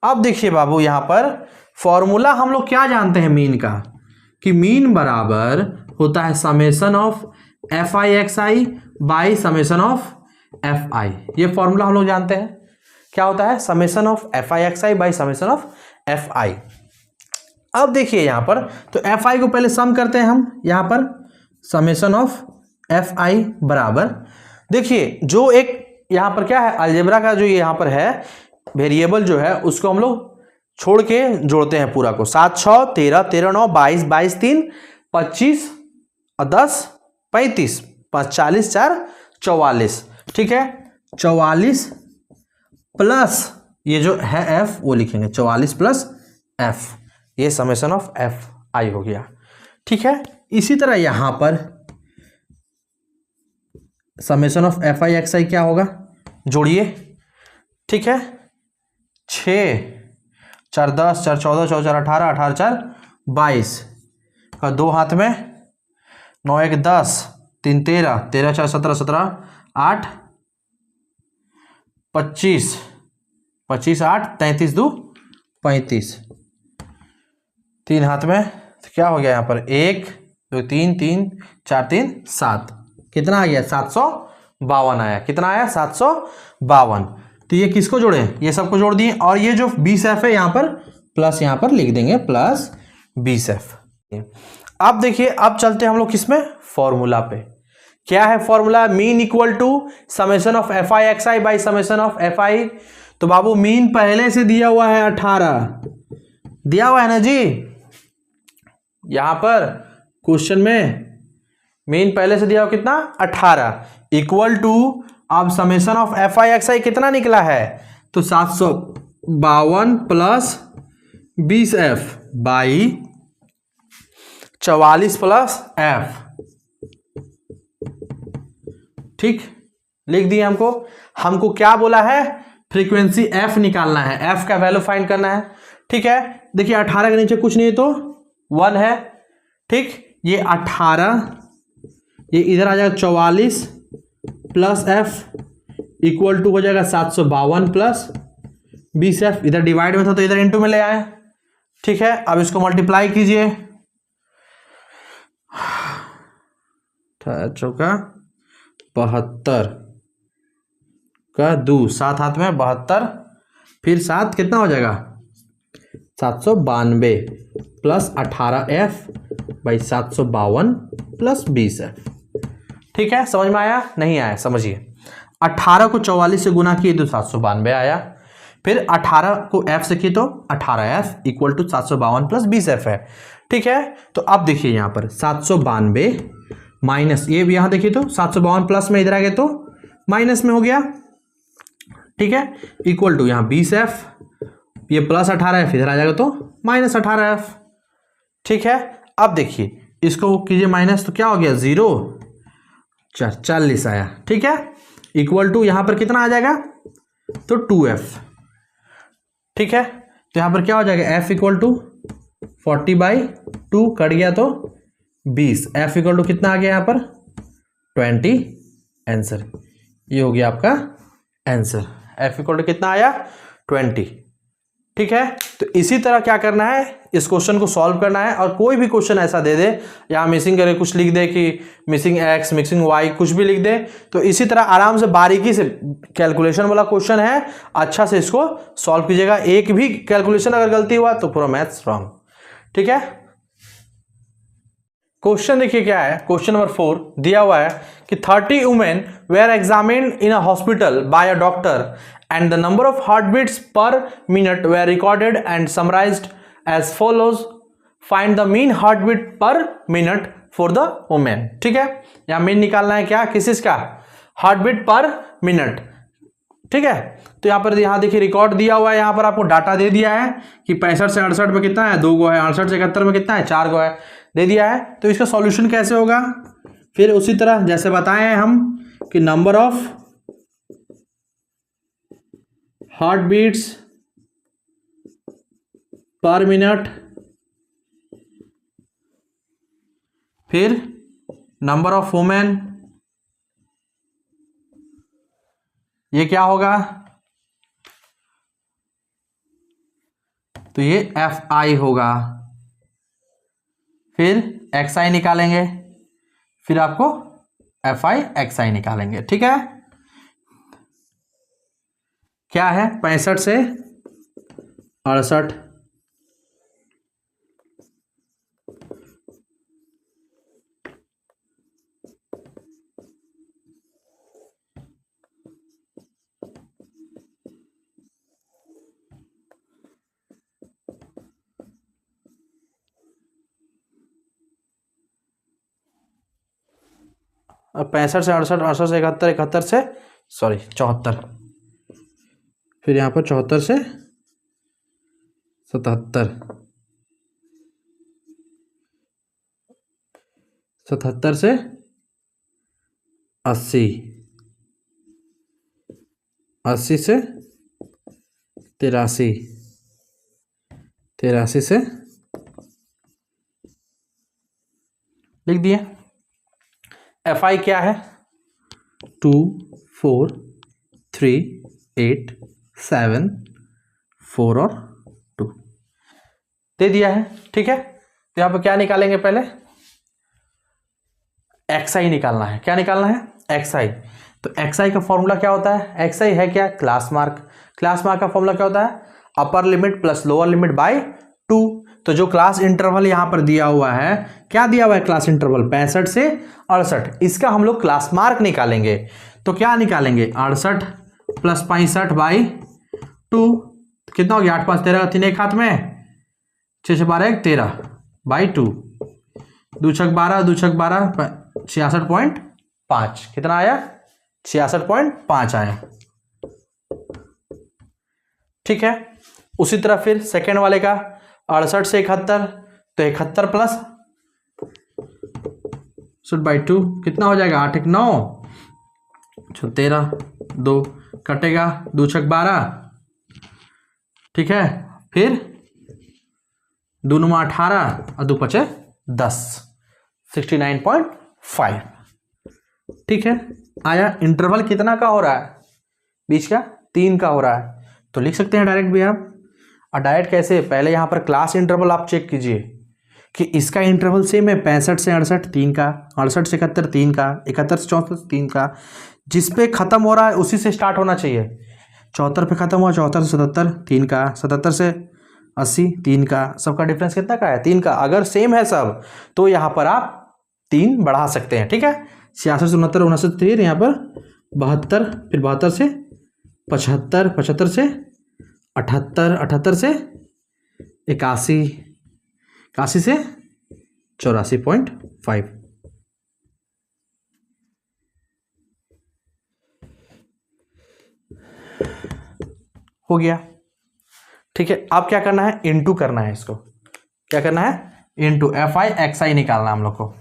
अब देखिए बाबू, यहां पर फॉर्मूला हम लोग क्या जानते हैं मीन का, कि मीन बराबर होता है summation of FI XI by summation of FI। ये फॉर्मूला हम लोग जानते हैं, क्या होता है, summation of FI XI by summation of FI। अब देखिए यहां पर, तो FI को पहले सम करते हैं हम, यहां पर समेशन ऑफ FI बराबर, देखिए जो एक यहां पर क्या है, अलजेब्रा का जो यहां पर है वेरिएबल जो है, उसको हम लोग छोड़ के जोड़ते हैं पूरा को। 7 6 13 13 9 22 22 3 25 और 10 35 40 4 44। ठीक है, 44 प्लस ये जो है F वो लिखेंगे, 44 प्लस F, ये समेशन ऑफ FI हो गया। ठीक है, इसी तरह यहां पर समेशन ऑफ FI XI क्या होगा, जोड़िए। ठीक है, 6 4 10 4 14 4 4 18 18 4 22 का 2 हाथ में, 9 1 10 3 13 13 4 17 17 8 25 25 8 33 2 35, 3 हाथ में, तो क्या हो गया यहाँ पर 1 2 3 3 4 3 7, कितना आ गया 752 आया। कितना आया 752। तो ये किसको जोड़े, ये सबको जोड़ दिए, और ये जो 20F है यहाँ पर प्लस, यहाँ पर लिख देंगे प्लस 20F। अब देखिए, अब चलते हैं हम लोग किसमें, फॉर्मूला पे। क्या है formula, mean equal to summation of FI XI by summation of FI। तो बाबू मीन पहले से दिया हुआ है 18, दिया हुआ है ना जी, यहां पर क्वेश्चन में मीन पहले से दिया हुआ कितना, 18, इक्वल टू, अब समेशन ऑफ FI XI कितना निकला है, तो 752 plus 20F by 44 plus F। ठीक, लिख दिए। हमको क्या बोला है, फ्रीक्वेंसी एफ निकालना है, एफ का वैल्यू फाइंड करना है। ठीक है, देखिए 18 के नीचे कुछ नहीं है तो 1 है। ठीक, ये 18, ये इधर आ जाएगा 44 प्लस एफ इक्वल टू हो जाएगा 752 प्लस 20f। इधर डिवाइड में था तो इधर इनटू में ले आए। ठीक है, अब इसको मल्टीप्लाई कीजिए, चौका 72 का 2, 7 हाथ में 72, फिर 7 कितना हो जाएगा 792 plus 18f by 752 plus 20f। ठीक है, समझ में आया? नहीं आया? समझिए, 18 को 44 से गुना किए तो 792 आया, फिर 18 को f से किए तो 18f equal to 752 plus 20f है। ठीक है, तो अब देखिए यहाँ पर 792 माइनस, ये भी यहाँ देखिए तो 752 प्लस में इधर आ गए तो माइनस में हो गया। ठीक है, इक्वल टू यहाँ 20f, ये प्लस 18f इधर आ जाएगा तो माइनस 18f। ठीक है, अब देखिए इसको कीजिए माइनस तो क्या हो गया 0, 40 आया। ठीक है, इक्वल टू यहाँ पर कितना आ जाएगा तो 2f। ठीक है, तो यहाँ पर क्या हो जाएगा f इक्वल टू 40/2 कट गया तो 20, f इक्वल टू कितना आ गया यहाँ पर 20। आंसर ये हो गया आपका आंसर, f इक्वल टू कितना आया 20। ठीक है, तो इसी तरह क्या करना है, इस क्वेश्चन को सॉल्व करना है। और कोई भी क्वेश्चन ऐसा दे दे या मिसिंग करे कुछ लिख दे कि मिसिंग x मिसिंग y कुछ भी लिख दे, तो इसी तरह आराम से बारीकी से, कैलकुलेशन वाला क्वेश्चन है, अच्छा से इसको सॉल्व कीजिएगा। एक भी कैलकुलेशन अगर गलती हुआ तो पूरा मैथ्स रॉन्ग। ठीक है, क्वेश्चन देखिए क्या है, क्वेश्चन नंबर 4 दिया हुआ है कि 30 women where examined in a hospital by a doctor and the number of heartbeats per minute were recorded and summarized as follows. Find the mean heartbeat per minute for the woman. ठीक है, यहाँ mean निकालना है क्या, किस का heartbeat पर minute. ठीक है, तो यहाँ पर यहाँ देखिए रिकॉर्ड दिया हुआ है, यहाँ पर आपको डाटा दे दिया है कि 65 से 68 में कितना है 2 गो है, 68 से 71 में कितना है 4 गो है, दे दिया है। तो इसका सॉल्यूशन कैसे होगा, फिर उसी तरह जैसे बताए हैं हम कि नंबर ऑफ heartbeats पर मिनट, फिर नंबर ऑफ वुमेन, ये क्या होगा तो ये FI होगा, फिर XI निकालेंगे, फिर आपको FI XI निकालेंगे। ठीक है, क्या है 65 से 68, अब 65 से 68, 68 से 71, 71 से 74, फिर यहाँ पर 74 से 77, 77 से 80, 80 से 83, 83 से लिख दिए। FI क्या है 2 4 3 8 7 4 और 2 दे दिया है। ठीक है, तो यहाँ पर क्या निकालेंगे, पहले XI निकालना है। क्या निकालना है XI। तो XI का फॉर्मूला क्या होता है, XI है क्या क्लास मार्क। क्लास मार्क का फॉर्मूला क्या होता है upper limit plus lower limit by 2। तो जो क्लास इंटरवल यहाँ पर दिया हुआ है, क्या दिया हुआ है क्लास इंटरवल 65 से 68, इसका हम लोग क्लास मार्क निकालेंगे। तो क्या निकालेंगे 68 प्लस 65 बाई 2, कितना हो गया 8 5 13, 3 एक हाथ में 6 6 12 1 13 बाई 2, 2 6 12 2 6 12 66.5, कितना आया 66.5 आया। ठीक है, उसी तरह फिर सेकेंड वाले का 68 से 71, तो 71 प्लस 68/2 कितना हो जाएगा 8 1 9 13, 2 कटेगा, 2 छक 12, ठीक है, फिर 2 9 18 और 2 5 10, 69.5, ठीक है। आया। इंटरवल कितना का हो रहा है? बीच का 3 का हो रहा है, तो लिख सकते हैं डायरेक्ट भी आप। और डायरेक्ट कैसे? पहले यहाँ पर क्लास इंटरवल आप चेक कीजिए कि इसका इंटरवल सेम है, 65 से 68 3 का, 68 से 71 3 का, 71 से 64 3 का। जिस पे खत्म हो रहा है उसी से स्टार्ट होना चाहिए। 74 पे खत्म हुआ, 74 से 77 3 का, 77 से 80 3 का। सबका डिफरेंस कितना का है? 3 का। अगर सेम है सब तो यहाँ पर आप 3 बढ़ा सकते हैं, ठीक है। 66 से 69 69 फिर यहाँ पर 72, फिर 72 से 75, 75 से 78, 78 से 81, 81 से 84.5। हो गया, ठीक है। अब क्या करना है? इनटू करना है इसको। क्या करना है? इनटू FI XI निकालना हम लोग को।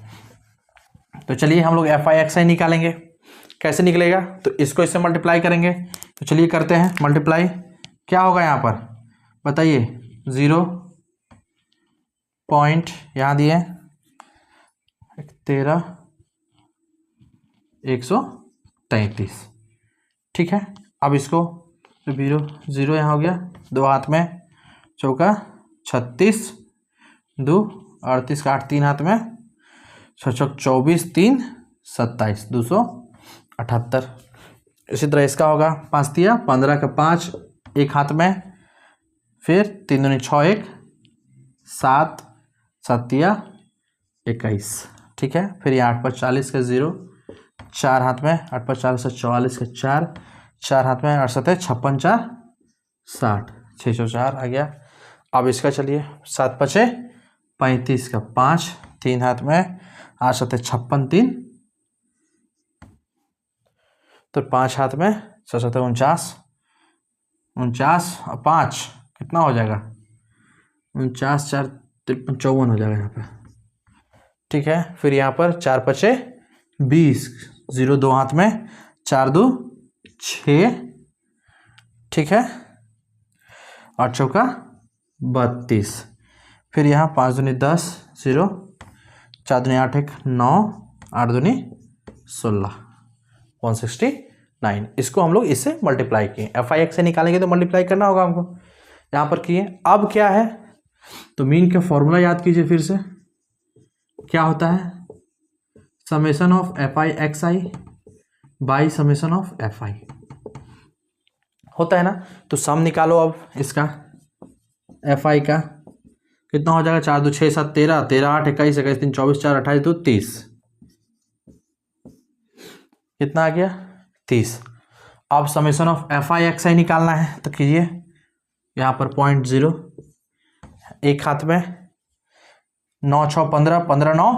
तो चलिए हम लोग FI XI निकालेंगे। कैसे निकलेगा? तो इसको इससे मल्टीप्लाई करेंगे। तो चलिए करते हैं मल्टीप्लाई। क्या होगा यहाँ पर बताइए? 0 पॉइंट यहाँ दिए 13 133, ठीक है। अब इसको 0 0 यहाँ हो गया, 2 हाथ में चौका 36, 2 38 का 8 3 हाथ में 6 24 3 27, 278। इसी तरह इसका होगा 5 दिया 15 का 5 एक हाथ में, फिर 3 दूनी 6 1 7 7 21, ठीक है। फिर ये 8 पर 40 का 0 4 हाथ में, 8 पर 40 से 44 का 4 4 हाथ में, 8 7 56 4 60, 604 आ गया। अब इसका चलिए 7 5 35 का 5 3 हाथ में, 8 7 56 3, तो 5 हाथ में 6 7 49 49 और 5 कितना हो जाएगा? 49 4 53 54 हो जाएगा यहाँ पे, ठीक है। फिर यहाँ पर 4 5 20, 0 2 हाथ में, 4 2 6, ठीक है, 8 चौका 32। फिर यहाँ 5 दूनी 10 0, 4 दूनी 8 1 9, 8 दूनी 16, 169। इसको हम लोग इससे मल्टीप्लाई किए। FI XI निकालेंगे तो मल्टीप्लाई करना होगा हमको, यहाँ पर किए। अब क्या है? तो मीन का फॉर्मूला याद कीजिए फिर से। क्या होता है? Summation of FI XI by summation of FI होता है ना। तो सम निकालो अब इसका FI का। कितना हो जाएगा? 4 2 6 7 13 13 8 21 21 3 24 4 28 2 30, कितना आ गया? 30। अब समेशन ऑफ FI XI निकालना है तो कीजिए। यहाँ पर 0.0 एक हाथ में, 9 6 15 15 9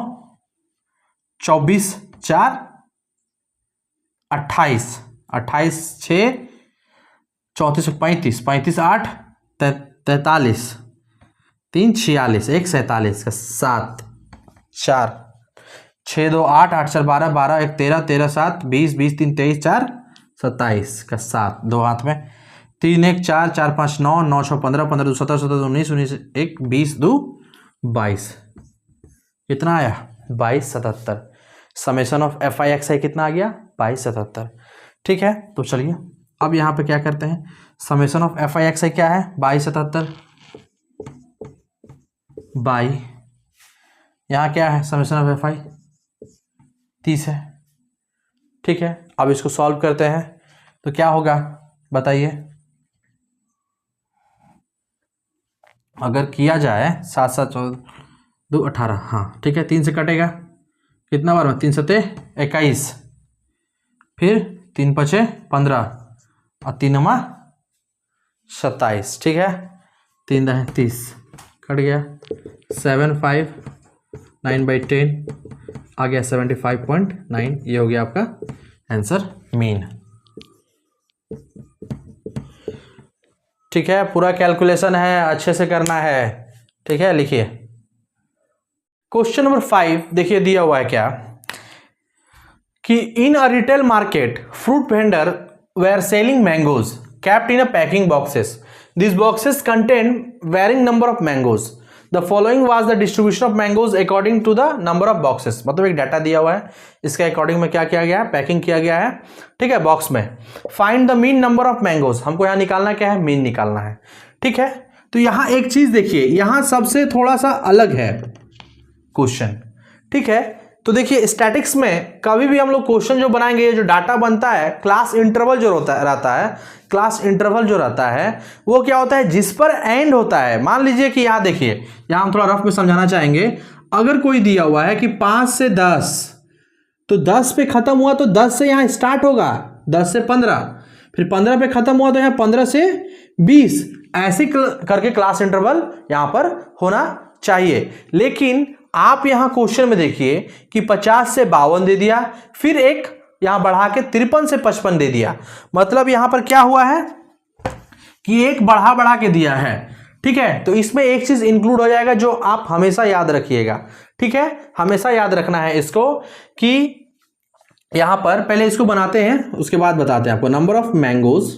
24 4 28 28 6 34 35 35 8 43 3 46 1 47 का 7 4 6 2 8 8 4 12 12 1 13 13 7 20 20 3 23 4 27 का 7, 2 हाथ में 3 1 4 4 5 9 9 6 15 15 2 17 17 19 19 1 20 2 22, कितना आया? 2277। समेशन ऑफ FI XI कितना आ गया? 2277, ठीक है। तो चलिए अब यहाँ पे क्या करते हैं? समेशन ऑफ FI XI क्या है? 2277 बाई यहाँ क्या है? समेशन ऑफ FI 30 है, ठीक है। अब इसको सॉल्व करते हैं तो क्या होगा बताइए? अगर किया जाए 7 7 2 18, हाँ ठीक है, 3 से कटेगा कितना बार में? 3 7 21, फिर 3 5 15 और 3 9 27, ठीक है। 3 10 30 कट गया, 7 5 9/10 आ गया 75.9। ये हो गया आपका आंसर मीन, ठीक है। पूरा कैलकुलेशन है, अच्छे से करना है, ठीक है। लिखिए क्वेश्चन नंबर 5, देखिए दिया हुआ है क्या कि in a retail market fruit vendor were selling mangoes kept in a packing boxes. These boxes contain varying number of mangoes. The following was the distribution of mangoes according to the number of boxes. मतलब एक data दिया हुआ है, इसके according में क्या किया गया है, पैकिंग किया गया है, ठीक है, बॉक्स में. Find the mean number of mangoes, हमको यहाँ निकालना क्या है, मीन निकालना है, ठीक है. तो यहाँ एक चीज देखिए, यहाँ सबसे थोड़ा सा अलग है क्वेश्चन, ठीक है. तो देखिए स्टैटिक्स में कभी भी हम लोग क्वेश्चन जो बनाएंगे, जो डाटा बनता है, क्लास इंटरवल जो रहता है, क्लास इंटरवल जो रहता है वो क्या होता है, जिस पर एंड होता है. मान लीजिए कि यहाँ देखिए, यहाँ हम थोड़ा रफ में समझाना चाहेंगे. अगर कोई दिया हुआ है कि 5 से 10, तो 10 पे खत्म हुआ तो 10 से यहाँ स्टार्ट होगा, 10 से 15, फिर 15 पे खत्म हुआ तो यहाँ 15 से 20, ऐसे करके क्लास इंटरवल यहाँ पर होना चाहिए. लेकिन आप यहां क्वेश्चन में देखिए कि 50 से 52 दे दिया, फिर एक यहां बढ़ा के 53 से 55 दे दिया. मतलब यहां पर क्या हुआ है कि एक बढ़ा के दिया है, ठीक है. तो इसमें एक चीज इंक्लूड हो जाएगा जो आप हमेशा याद रखिएगा, ठीक है, हमेशा याद रखना है इसको, कि यहां पर पहले इसको बनाते हैं, उसके बाद बताते हैं आपको नंबर ऑफ मैंगोज,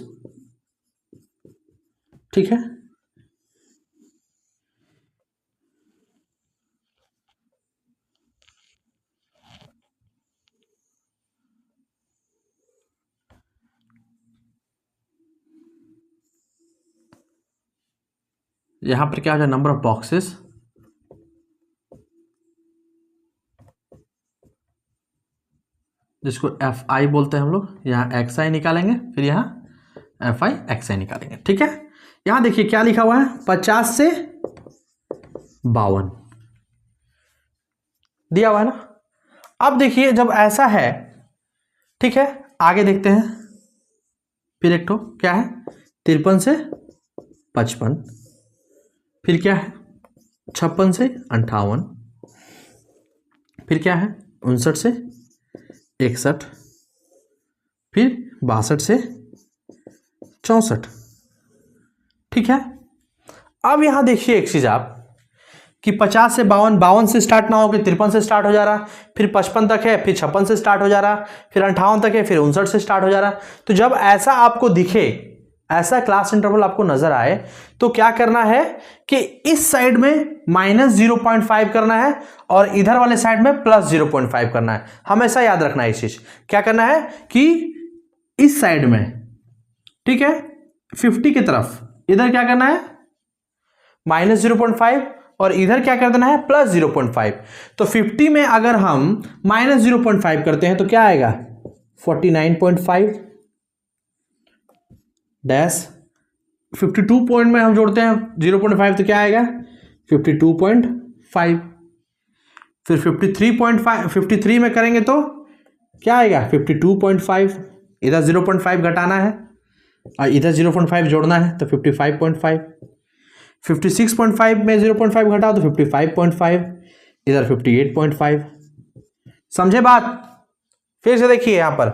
ठीक है. यहां पर क्या हो जाए, नंबर ऑफ बॉक्सेस, जिसको एफ आई बोलते हैं हम लोग. यहां एक्स आई निकालेंगे, फिर यहां एफ आई एक्स आई निकालेंगे, ठीक है. यहां देखिए क्या लिखा हुआ है, 50 से 52 दिया हुआ है ना. अब देखिए जब ऐसा है, ठीक है, आगे देखते हैं. फिर एक तो क्या है, 53 से 55, फिर क्या है 56 से 58, फिर क्या है 59 से 61, फिर 62 से 64, ठीक है. अब यहां देखिए एक चीज आप, कि 50 से 52 से स्टार्ट ना होकर 53 से स्टार्ट हो जा रहा, फिर 55 तक है, फिर 56 से स्टार्ट हो जा रहा, फिर 58 तक है, फिर 59 से स्टार्ट हो जा रहा. तो जब ऐसा आपको दिखे, ऐसा क्लास इंटरवल आपको नजर आए, तो क्या करना है कि इस साइड में -0.5 करना है और इधर वाले साइड में +0.5 करना है. हमेशा याद रखना है इस चीज. क्या करना है कि इस साइड में, ठीक है, 50 की तरफ इधर क्या करना है -0.5 और इधर क्या कर देना है +0.5. तो 50 में अगर हम -0.5 करते हैं तो क्या आएगा 49.5 डैश, 52 पॉइंट में हम जोड़ते हैं 0.5 तो क्या आएगा 52.5. फिर 53.5, 53 में करेंगे तो क्या आएगा 52.5. इधर 0.5 घटाना है और इधर 0.5 जोड़ना है तो 55.5. 56.5 में 0.5 घटाओ तो 55.5, इधर 58.5. समझे बात. फिर से देखिए यहां पर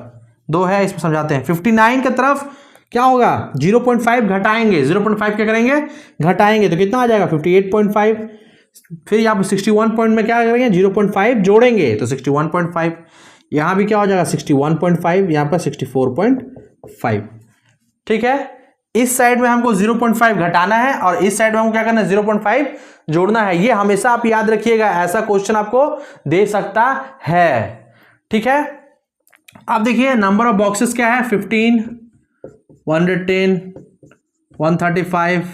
2 है, इसमें समझाते हैं. 59 की तरफ क्या होगा 0.5 घटाएंगे, 0.5 क्या करेंगे घटाएंगे तो कितना आ जाएगा 58.5. फिर यहाँ पर 61 पॉइंट में क्या करेंगे 0.5 जोड़ेंगे तो 61.5. यहाँ भी क्या हो जाएगा 61.5, यहाँ पर 64.5, ठीक है. इस साइड में हमको 0.5 घटाना है और इस साइड में हमको क्या करना है 0.5 जोड़ना है. ये हमेशा आप याद रखिएगा, ऐसा क्वेश्चन आपको दे सकता है, ठीक है. अब देखिए नंबर ऑफ बॉक्सेस क्या है 15, 110, 135,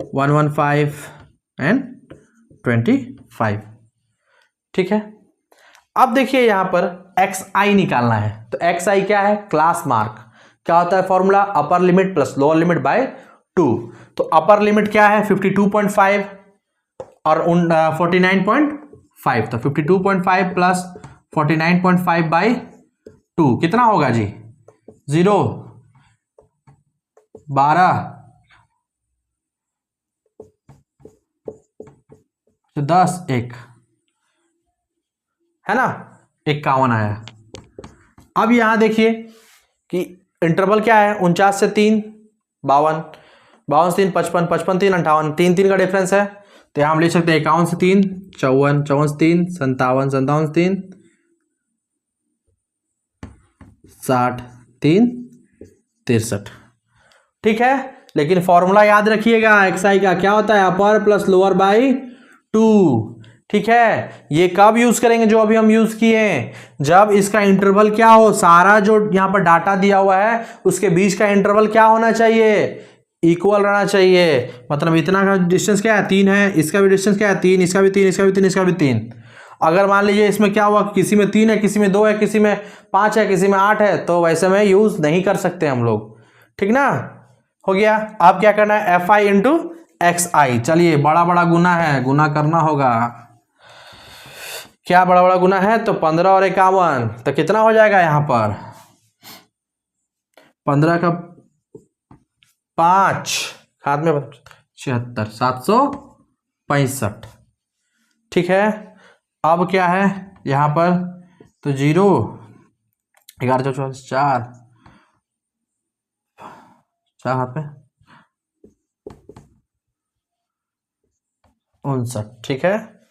115 एंड 25, ठीक है. अब देखिए यहां पर एक्स आई निकालना है. तो एक्स आई क्या है, क्लास मार्क. क्या होता है formula, upper limit plus lower limit by 2. तो अपर लिमिट क्या है 52.5 और 49.5. तो 52.5 प्लस 49.5 बाई 2 कितना होगा जी 0, 12, 10, 1 है ना, 51 आया. अब यहां देखिए कि इंटरवल क्या है 49 से 3 52, 52 से 3 55, 55 3 58, 3 3 का डिफरेंस है. तो यहां हम लिख सकते हैं 51 से 3 54, 54 से 3 57, 57 से 3 60 3 63। ठीक है, लेकिन फॉर्मूला याद रखिएगा xi का क्या होता है, अपर प्लस लोअर बाई 2। ठीक है, ये कब यूज करेंगे, जो अभी हम यूज किए हैं, जब इसका इंटरवल क्या हो, सारा जो यहां पर डाटा दिया हुआ है उसके बीच का इंटरवल क्या होना चाहिए, इक्वल रहना चाहिए। मतलब इतना का डिस्टेंस क्या है 3 है, इसका भी डिस्टेंस क्या है 3, इसका भी 3, इसका भी 3, इसका भी 3। अगर मान लीजिए इसमें क्या हुआ, किसी में 3 है, किसी में 2 है, किसी में 5 है, किसी में 8 है, तो वैसे में यूज नहीं कर सकते हम लोग। ठीक ना, हो गया। अब क्या करना है, एफ आई इंटू एक्स आई। चलिए, बड़ा बड़ा गुना है, गुना करना होगा। क्या बड़ा बड़ा गुना है, तो 15 और 51, तो कितना हो जाएगा यहाँ पर, 15 का 5 हाथ में 76 765। ठीक है, अब क्या है यहाँ पर, तो 0 11 4 4 हाथ में 59। ठीक है,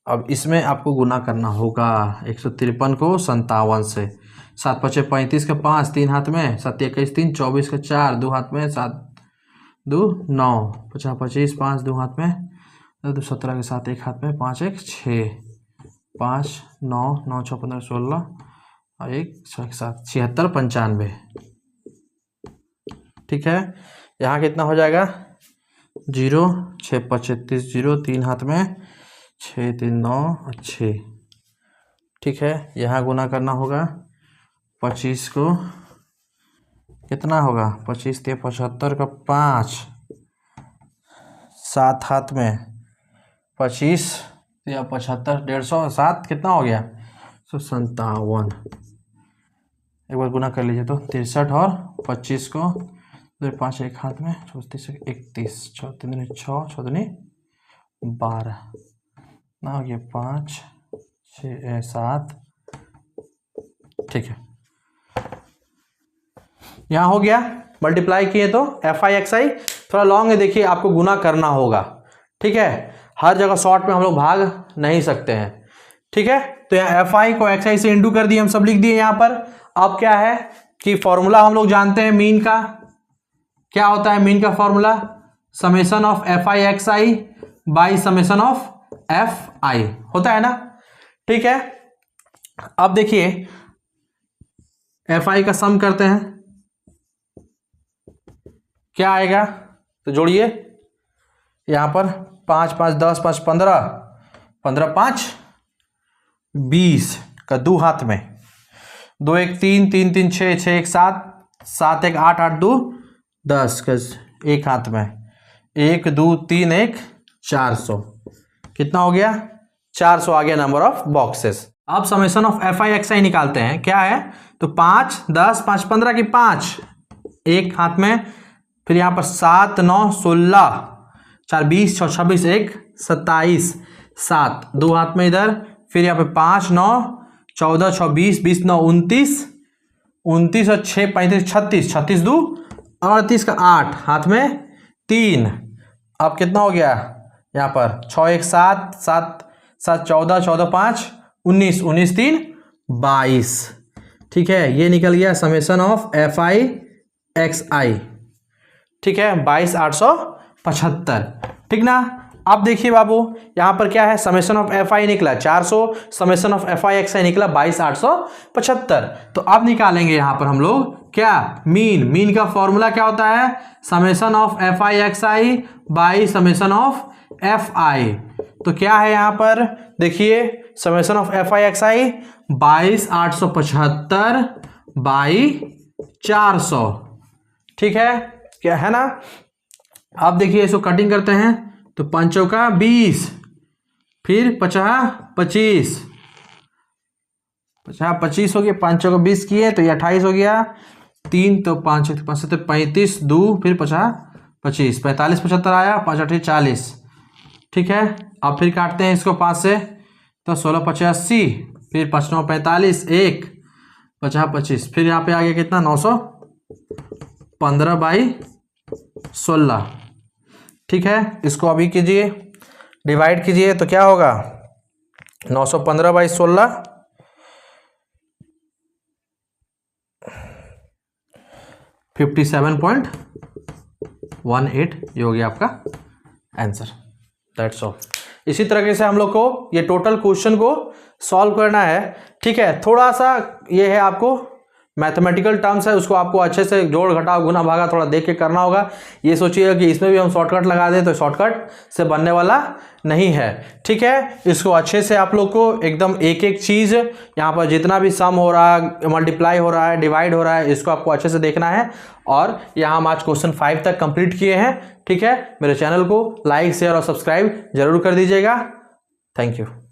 अब इसमें आपको गुना करना होगा 153 को 57 से। 7 5 35 का 5 3 हाथ में, 7 21 3 24 का 4 2 हाथ में, 7 2 9 50 25 5 2 हाथ में, 2 17 के 7 1 हाथ में, 5 1 6 5 9 9 6 15 16 और 1 6 7 76 95। ठीक है, यहाँ कितना हो जाएगा, 0 6 35 0 3 हाथ में 6 3 9 और 6। ठीक है, यहाँ गुना करना होगा 25 को, कितना होगा 25 3 75 का 5 7 हाथ में 25 या 75 150 7 कितना हो गया 57। एक बार गुना कर लीजिए तो 63 और 25 को 5 1 हाथ में 34 31 6 3 6 6 12 ना हो गया 5 6 7। ठीक है, यहाँ हो गया, मल्टीप्लाई किए तो एफ आई एक्स आई। थोड़ा लॉन्ग है, देखिए आपको गुना करना होगा। ठीक है, हर जगह शॉर्ट में हम लोग भाग नहीं सकते हैं। ठीक है, तो यहाँ एफ आई को एक्स आई से इंटू कर दिए, हम सब लिख दिए यहाँ पर। अब क्या है कि फॉर्मूला हम लोग जानते हैं मीन का, क्या होता है मीन का formula, summation of F I X I by summation of F आई होता है ना। ठीक है, अब देखिए एफ आई का सम करते हैं, क्या आएगा, तो जोड़िए यहां पर 5 5 10 5 15 15 5 20 का 2 हाथ में, 2 1 3 3 3 6 6 1 7 7 1 8 8 2 10 का 1 हाथ में, 1 2 3 1 400। कितना हो गया 400 आ गया नंबर ऑफ बॉक्सेस। अब summation of F I X I निकालते हैं, क्या है, तो 5 10 5 15 की 5 1 हाथ में, फिर यहाँ पर 7 9 16 4 20 6 26 1 27 7 2 हाथ में इधर, फिर यहाँ पे 5 9 14 6 20 20 9 29 29 और 6 35 36 36 2 38 का 8 हाथ में 3। अब कितना हो गया यहाँ पर 6 1 7 7 7 14 14 5 19 19 3 22। ठीक है, ये निकल गया summation of F I X I. ठीक है, 22,875। ठीक ना, अब देखिए बाबू यहाँ पर क्या है, समेशन ऑफ एफ आई निकला 400, summation of F I X I निकला 22,875। तो अब निकालेंगे यहाँ पर हम लोग क्या, मीन। मीन का फॉर्मूला क्या होता है, summation of F I X I by summation of F आई। तो क्या है यहाँ पर देखिए, summation of F I X I 22,875 by 400। ठीक है, क्या है ना। अब देखिए इसको कटिंग करते हैं, तो 5 चौका 20, फिर 50 25 50 25 हो गया, 5 चौका 20 किए तो ये 28 हो गया, 3 तो 5 5 7 35 2 फिर 50 25 45 75 आया, 5 8 40। ठीक है, अब फिर काटते हैं इसको 5 से, तो 16 85, फिर 5 9 45 1 50 25, फिर यहाँ पे आ गया कितना 915 बाई 16। ठीक है, इसको अभी कीजिए, डिवाइड कीजिए, तो क्या होगा 915 बाई 16 57.18 ये हो गया आपका आंसर। That's all. इसी तरीके से हम लोग को ये टोटल क्वेश्चन को सॉल्व करना है। ठीक है, थोड़ा सा ये है आपको मैथमेटिकल टर्म्स है, उसको आपको अच्छे से जोड़ घटाव गुना भागा थोड़ा देख के करना होगा। ये सोचिएगा कि इसमें भी हम शॉर्टकट लगा दें तो शॉर्टकट से बनने वाला नहीं है। ठीक है, इसको अच्छे से आप लोग को एकदम एक एक चीज़ यहाँ पर जितना भी सम हो रहा है, मल्टीप्लाई हो रहा है, डिवाइड हो रहा है, इसको आपको अच्छे से देखना है। और यहाँ हम आज क्वेश्चन 5 तक कंप्लीट किए हैं। ठीक है, मेरे चैनल को लाइक शेयर और सब्सक्राइब जरूर कर दीजिएगा। Thank you.